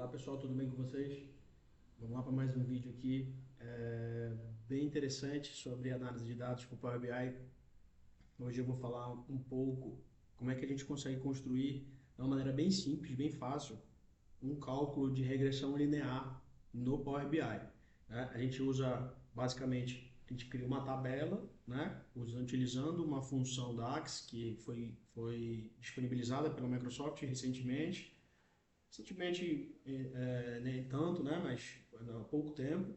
Olá pessoal, tudo bem com vocês? Vamos lá para mais um vídeo aqui bem interessante sobre análise de dados com Power BI. Hoje eu vou falar um pouco como é que a gente consegue construir de uma maneira bem simples, bem fácil, um cálculo de regressão linear no Power BI. Né? A gente usa basicamente, a gente cria uma tabela, né? Utilizando uma função DAX que foi disponibilizada pela Microsoft recentemente. Recentemente, nem tanto, né? Mas há pouco tempo.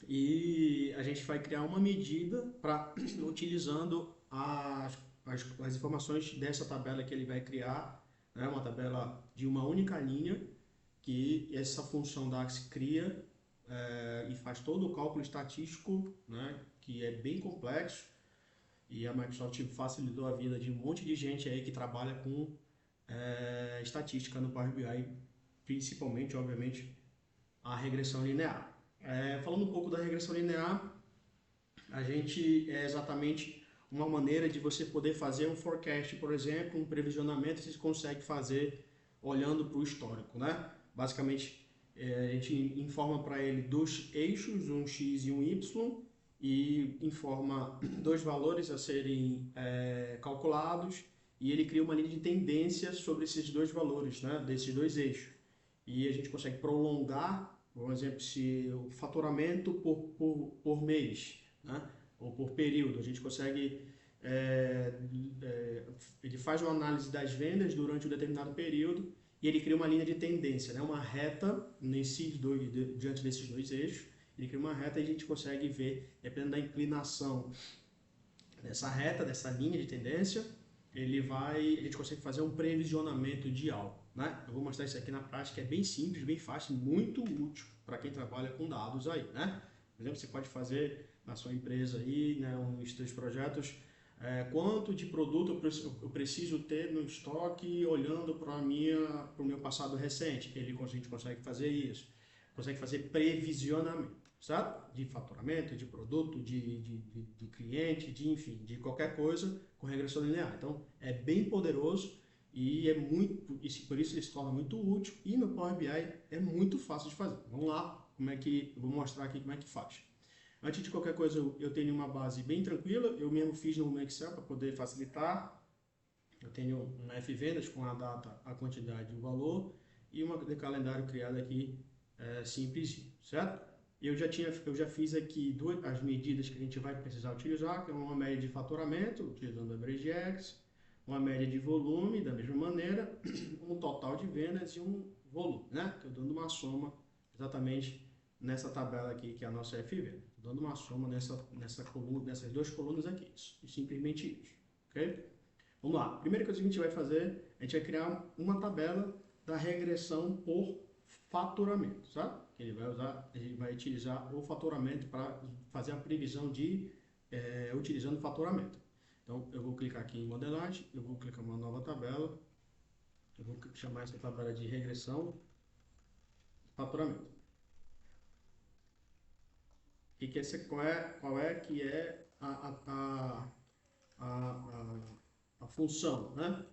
E a gente vai criar uma medida para utilizando as informações dessa tabela que ele vai criar, né? Uma tabela de uma única linha que essa função DAX cria e faz todo o cálculo estatístico, né? Que é bem complexo. E a Microsoft facilitou a vida de um monte de gente aí que trabalha com estatística no Power BI, principalmente, obviamente, a regressão linear. Falando um pouco da regressão linear, a gente é exatamente uma maneira de você poder fazer um forecast, por exemplo, um previsionamento, você consegue fazer olhando para o histórico, né? Basicamente, a gente informa para ele dois eixos, um x e um y, e informa dois valores a serem calculados, e ele cria uma linha de tendência sobre esses dois valores, né? Desses dois eixos. E a gente consegue prolongar, por exemplo, se o faturamento por mês, né? Ou por período, a gente consegue é, ele faz uma análise das vendas durante um determinado período e ele cria uma linha de tendência, né? Uma reta diante desses dois eixos. Ele cria uma reta e a gente consegue ver, dependendo da inclinação dessa reta, dessa linha de tendência, a gente consegue fazer um previsionamento de algo, né? Eu vou mostrar isso aqui na prática, é bem simples, bem fácil, muito útil para quem trabalha com dados aí, né? Por exemplo, você pode fazer na sua empresa aí, né, uns seus projetos, quanto de produto eu preciso ter no estoque olhando para o meu passado recente. A gente consegue fazer isso, consegue fazer previsionamento, sabe? De faturamento, de produto, de cliente, enfim, de qualquer coisa com regressão linear. Então, é bem poderoso e por isso ele se torna muito útil e no Power BI é muito fácil de fazer. Vamos lá, eu vou mostrar aqui como é que faz. Antes de qualquer coisa, eu tenho uma base bem tranquila, eu mesmo fiz no Excel para poder facilitar. Eu tenho um F-Vendas com a data, a quantidade e o valor e uma de calendário criada aqui simples, certo? Eu já fiz aqui as medidas que a gente vai precisar utilizar, que é uma média de faturamento, utilizando a BrazeX, uma média de volume, da mesma maneira, um total de vendas e um volume, né? Estou dando uma soma exatamente nessa tabela aqui, que é a nossa FV. Estou dando uma soma nessas duas colunas aqui, simplesmente isso, ok? Vamos lá. A primeira coisa que a gente vai fazer, a gente vai criar uma tabela da regressão por faturamento, sabe? A gente vai utilizar o faturamento para fazer a previsão utilizando o faturamento. Então, eu vou clicar aqui em modelagem, eu vou clicar em uma nova tabela, eu vou chamar essa tabela de regressão faturamento. E qual é que é a função, né?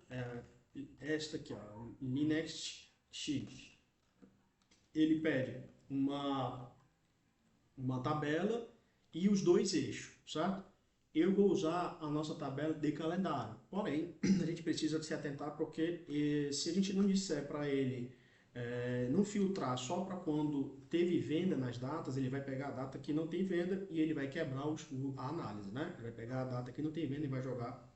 Esta aqui, ó, Linext X. Ele pede uma tabela e os dois eixos, certo? Eu vou usar a nossa tabela de calendário. Porém, a gente precisa se atentar porque se a gente não disser para ele não filtrar só para quando teve venda nas datas, ele vai pegar a data que não tem venda e ele vai quebrar a análise, né? Ele vai pegar a data que não tem venda e vai jogar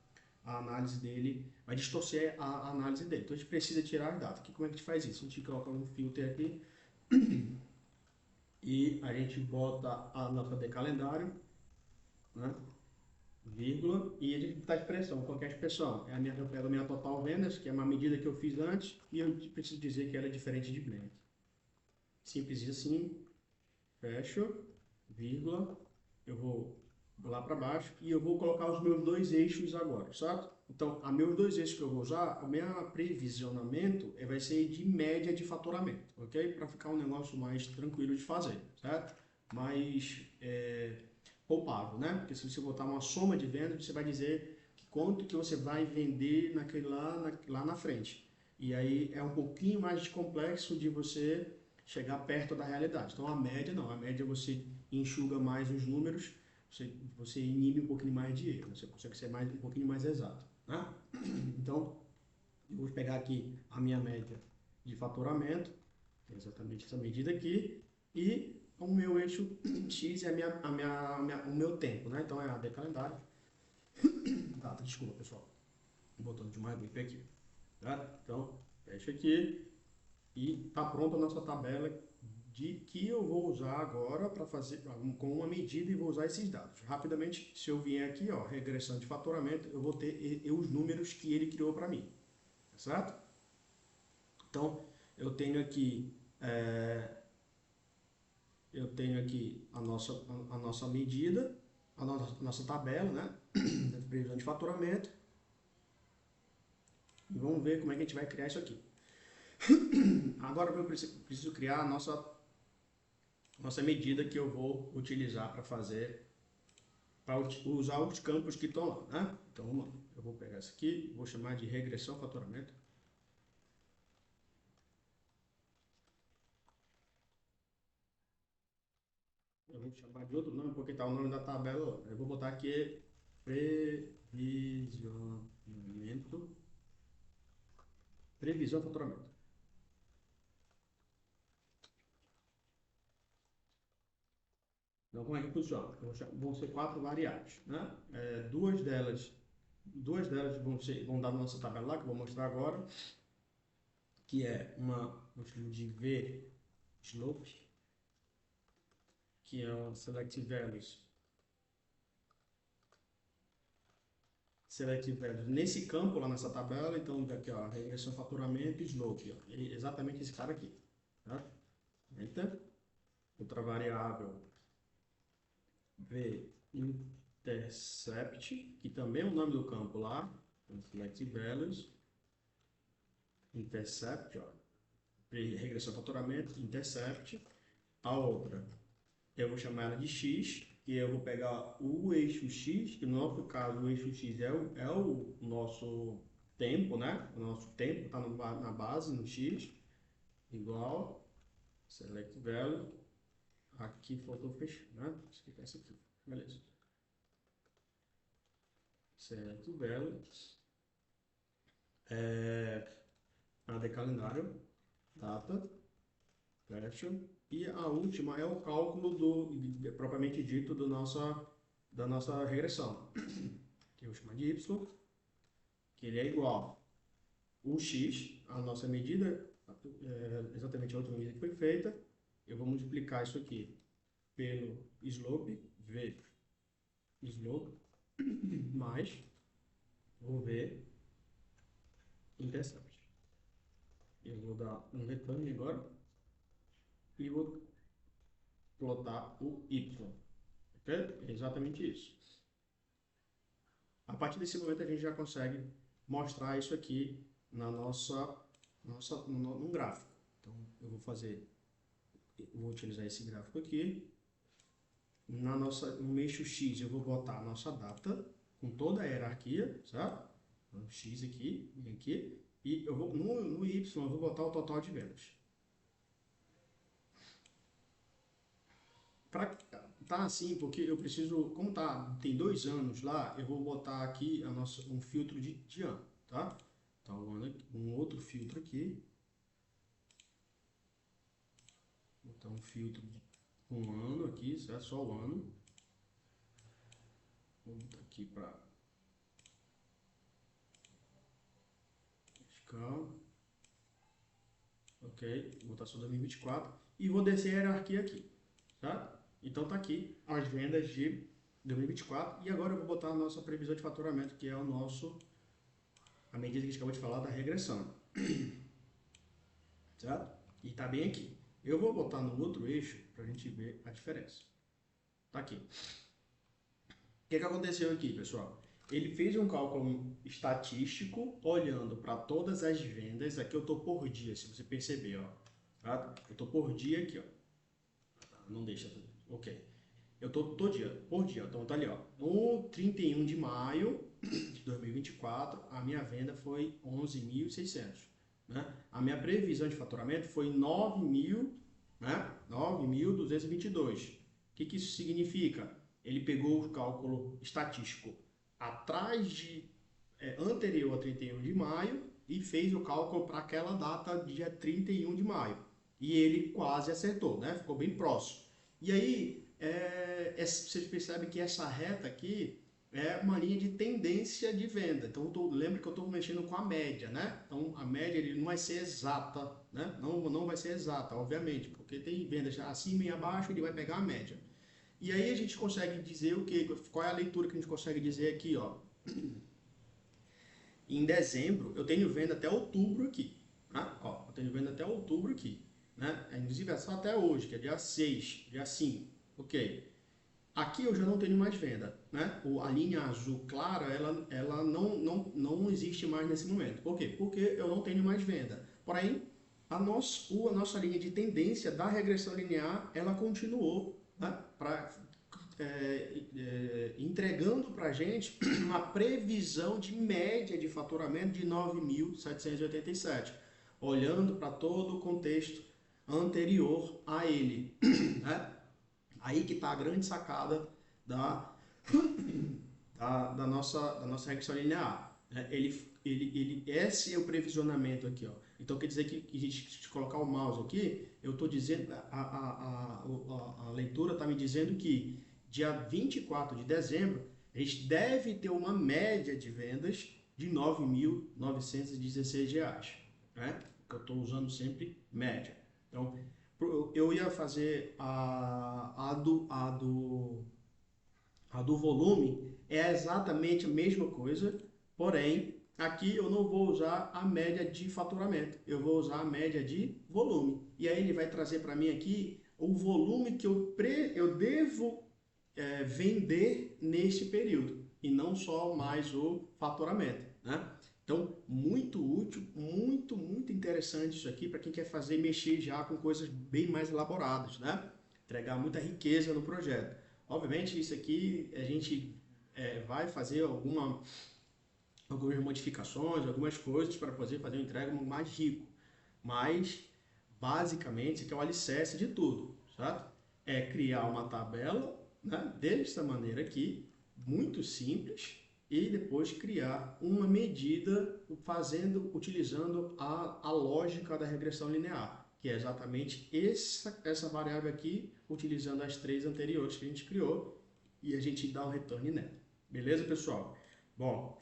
a análise dele, vai distorcer a análise dele. Então a gente precisa tirar as datas. Como é que a gente faz isso? A gente coloca um filtro aqui e a gente bota a nota de calendário, né? Vírgula, e a gente está expressão, qualquer expressão. Eu pego a minha total vendas, que é uma medida que eu fiz antes, e eu preciso dizer que ela é diferente de blend. Simples assim, fecho, vírgula, eu vou lá para baixo e eu vou colocar os meus dois eixos agora, certo? Então, a meus dois eixos que eu vou usar, o meu previsionamento vai ser de média de faturamento, ok? Para ficar um negócio mais tranquilo de fazer, certo? Mais poupável, né? Porque se você botar uma soma de vendas, você vai dizer quanto que você vai vender lá na frente. E aí é um pouquinho mais complexo de você chegar perto da realidade. Então a média não, a média você enxuga mais os números, você inibe um pouquinho mais de erro, você consegue ser um pouquinho mais exato, né? Então, eu vou pegar aqui a minha média de faturamento, exatamente essa medida aqui, e o meu eixo X é o meu tempo, né? Então é a de calendário. Data, desculpa pessoal, botando demais o aqui. Tá? Então, fecha aqui e tá pronta a nossa tabela de que eu vou usar agora para fazer com uma medida e vou usar esses dados. Rapidamente, se eu vier aqui, ó, regressão de faturamento, eu vou ter os números que ele criou para mim, tá certo? Então, eu tenho aqui a nossa medida, a nossa tabela, né? Da previsão de faturamento. E vamos ver como é que a gente vai criar isso aqui. Agora eu preciso criar a nossa medida que eu vou utilizar para usar os campos que estão lá, né? Então vamos lá. Eu vou pegar essa aqui, vou chamar de regressão faturamento. Eu vou chamar de outro nome porque está o nome da tabela. Eu vou botar aqui previsão faturamento. Então, como é que funciona? Vão ser 4 variáveis, né? Duas delas vão dar na nossa tabela lá, que eu vou mostrar agora, que é um estilo de V slope, que é o Selective Values. Selective Values nesse campo lá nessa tabela, então aqui ó, regressão faturamento e slope, ó, exatamente esse cara aqui, tá? Enter. Outra variável V intercept, que também é o nome do campo lá, Selective Values, intercept, ó, regressão faturamento, intercept. A outra eu vou chamar ela de X, e eu vou pegar o eixo X, que no nosso caso o eixo X é o nosso tempo, né? O nosso tempo está na base, no X, igual, select value, aqui faltou fechar, né? Esqueci essa aqui, beleza. Select value, a de calendário, data, fecha. E a última é o cálculo propriamente dito da nossa regressão, que eu vou chamar de y, que ele é igual o x, a nossa medida, exatamente a outra medida que foi feita. Eu vou multiplicar isso aqui pelo slope, v slope, mais o v intercept. Eu vou dar um return agora e vou plotar o y. Ok? É exatamente isso. A partir desse momento a gente já consegue mostrar isso aqui num gráfico. Então eu vou utilizar esse gráfico aqui. No eixo X eu vou botar a nossa data com toda a hierarquia, certo? Então, X aqui, vem aqui. E eu vou, no Y eu vou botar o total de vendas. Tá assim, porque eu preciso, como tem 2 anos lá, eu vou botar aqui um filtro de ano, tá? Então, um outro filtro aqui. Vou botar um filtro de um ano aqui, certo? Só o ano. Vou botar aqui para fiscal. Ok, vou botar só 2024. E vou descer a hierarquia aqui, tá? Então tá aqui as vendas de 2024. E agora eu vou botar a nossa previsão de faturamento, que é a medida que a gente acabou de falar da regressão. Certo? E tá bem aqui. Eu vou botar no outro eixo para a gente ver a diferença. Tá aqui. O que aconteceu aqui, pessoal? Ele fez um cálculo estatístico olhando para todas as vendas. Aqui eu estou por dia, se você perceber, ó. Tá? Eu estou por dia aqui, ó. Não deixa. Ok. Eu estou por dia. Então tá ali, ó. No 31 de maio de 2024, a minha venda foi 11.600. né? A minha previsão de faturamento foi 9.000, né? 9.222. O que isso significa? Ele pegou o cálculo estatístico atrás anterior a 31 de maio e fez o cálculo para aquela data, dia 31 de maio. E ele quase acertou, né? Ficou bem próximo. E aí, vocês percebem que essa reta aqui é uma linha de tendência de venda. Então, lembra que eu estou mexendo com a média, né? Então, a média ele não vai ser exata, né? Não vai ser exata, obviamente, porque tem vendas acima e abaixo, ele vai pegar a média. E aí a gente consegue dizer o quê? Qual é a leitura que a gente consegue dizer aqui, ó? Em dezembro, eu tenho venda até outubro aqui, né? Ó, eu tenho venda até outubro aqui, né? Inclusive é só até hoje, que é dia 6, dia 5, ok. Aqui eu já não tenho mais venda, né? A linha azul clara, ela não existe mais nesse momento. Por quê? Porque eu não tenho mais venda. Porém, a nossa linha de tendência da regressão linear, ela continuou, né? Entregando para a gente uma previsão de média de faturamento de 9.787, olhando para todo o contexto anterior a ele, né? Aí que está a grande sacada da nossa regressão linear. Esse é o previsionamento aqui, ó. Então quer dizer que a gente, se colocar o mouse aqui, eu estou dizendo, a leitura está me dizendo que dia 24 de dezembro, a gente deve ter uma média de vendas de R$ 9.916, né? Eu estou usando sempre média. Então, eu ia fazer a do volume, é exatamente a mesma coisa, porém, aqui eu não vou usar a média de faturamento, eu vou usar a média de volume. E aí ele vai trazer para mim aqui o volume que eu devo vender nesse período, e não só mais o faturamento, né? Então, muito útil, muito interessante isso aqui para quem quer fazer mexer já com coisas bem mais elaboradas, né? Entregar muita riqueza no projeto. Obviamente, isso aqui a gente vai fazer algumas modificações, algumas coisas para poder fazer uma entrega mais rico. Mas, basicamente, isso aqui é o alicerce de tudo, certo? É criar uma tabela, né, dessa maneira aqui, muito simples, e depois criar uma medida utilizando a lógica da regressão linear, que é exatamente essa variável aqui, utilizando as três anteriores que a gente criou, e a gente dá um return nela. Beleza, pessoal? Bom,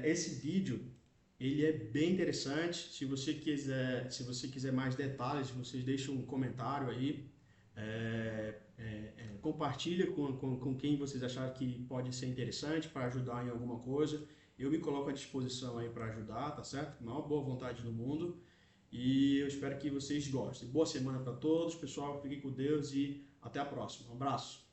esse vídeo ele é bem interessante. Se você quiser mais detalhes, vocês deixam um comentário aí. Compartilha com quem vocês acharem que pode ser interessante para ajudar em alguma coisa. Eu me coloco à disposição aí para ajudar, tá certo? Com a maior boa vontade do mundo. E eu espero que vocês gostem. Boa semana para todos, pessoal. Fiquem com Deus e até a próxima. Um abraço.